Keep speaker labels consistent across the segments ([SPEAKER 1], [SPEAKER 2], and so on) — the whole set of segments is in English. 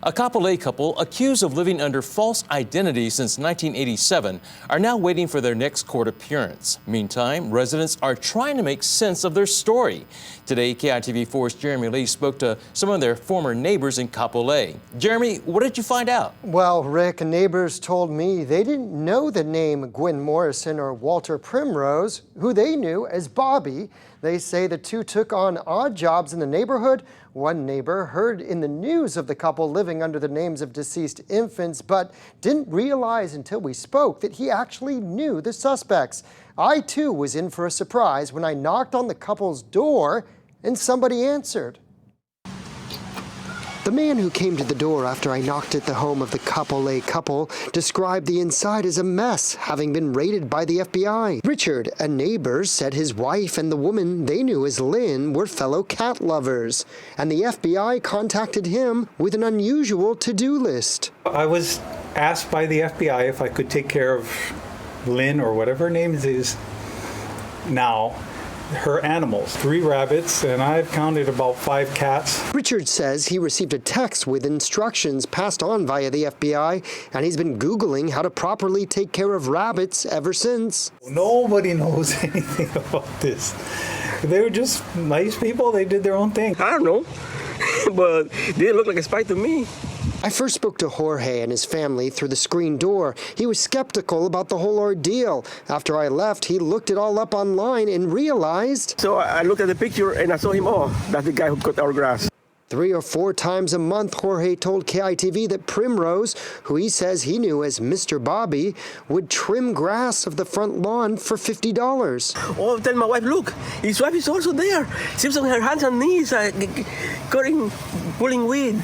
[SPEAKER 1] A Kapolei couple accused of living under false identities since 1987 are now waiting for their next court appearance. Meantime, residents are trying to make sense of their story. Today, KITV4's Jeremy Lee spoke to some of their former neighbors in Kapolei. Jeremy, what did you find out?
[SPEAKER 2] Well, Rick, neighbors told me they didn't know the name Gwen Morrison or Walter Primrose, who they knew as Bobby. They say the two took on odd jobs in the neighborhood. One neighbor heard in the news of the couple living under the names of deceased infants, but didn't realize until we spoke that he actually knew the suspects. I, too, was in for a surprise when I knocked on the couple's door and somebody answered. The man who came to the door after I knocked at the home of the Kapolei couple described the inside as a mess, having been raided by the FBI. Richard, a neighbor, said his wife and the woman they knew as Lynn were fellow cat lovers, and the FBI contacted him with an unusual to-do list.
[SPEAKER 3] I was asked by the FBI if I could take care of Lynn, or whatever her name is now, her animals, 3 rabbits, and I've counted about 5 cats.
[SPEAKER 2] Richard says he received a text with instructions passed on via the FBI, and he's been Googling how to properly take care of rabbits ever since.
[SPEAKER 3] Nobody knows anything about this. They were just nice people. They did their own thing.
[SPEAKER 4] I don't know, but they didn't look like a spy to me.
[SPEAKER 2] I first spoke to Jorge and his family through the screen door. He was skeptical about the whole ordeal. After I left, he looked it all up online and realized...
[SPEAKER 4] So I looked at the picture and I saw him, oh, that's the guy who cut our grass.
[SPEAKER 2] 3 or 4 times a month, Jorge told KITV that Primrose, who he says he knew as Mr. Bobby, would trim grass of the front lawn for $50.
[SPEAKER 4] Oh, tell my wife, look, his wife is also there. Seems on her hands and knees, pulling weed.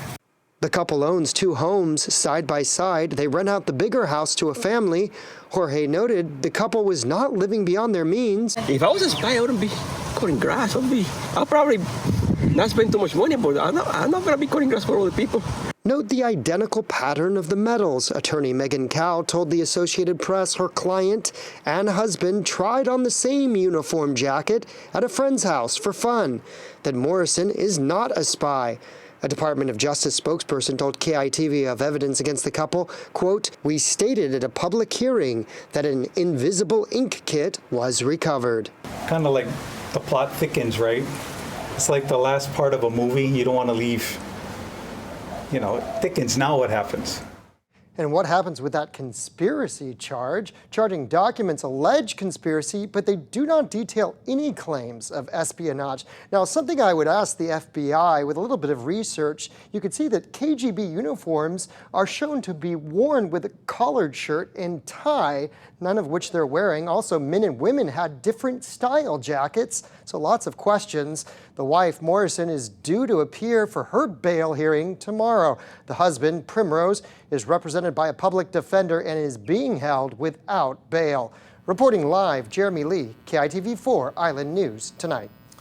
[SPEAKER 2] The couple owns 2 homes side by side. They rent out the bigger house to a family. Jorge noted the couple was not living beyond their means.
[SPEAKER 4] If I was a spy, I wouldn't be cutting grass. I'll probably not spend too much money, but I'm not going to be cutting grass for other people.
[SPEAKER 2] Note the identical pattern of the medals. Attorney Megan Cow told the Associated Press her client and husband tried on the same uniform jacket at a friend's house for fun. That Morrison is not a spy. A Department of Justice spokesperson told KITV of evidence against the couple, quote, "We stated at a public hearing that an invisible ink kit was recovered."
[SPEAKER 3] Kind of like the plot thickens, right? It's like the last part of a movie. You don't want to leave, it thickens. Now what happens?
[SPEAKER 2] And what happens with that conspiracy charge? Charging documents allege conspiracy, but they do not detail any claims of espionage. Now, something I would ask the FBI with a little bit of research, you could see that KGB uniforms are shown to be worn with a collared shirt and tie, none of which they're wearing. Also, men and women had different style jackets, so lots of questions. The wife, Morrison, is due to appear for her bail hearing tomorrow. The husband, Primrose, is represented by a public defender and is being held without bail. Reporting live, Jeremy Lee, KITV4 Island News Tonight.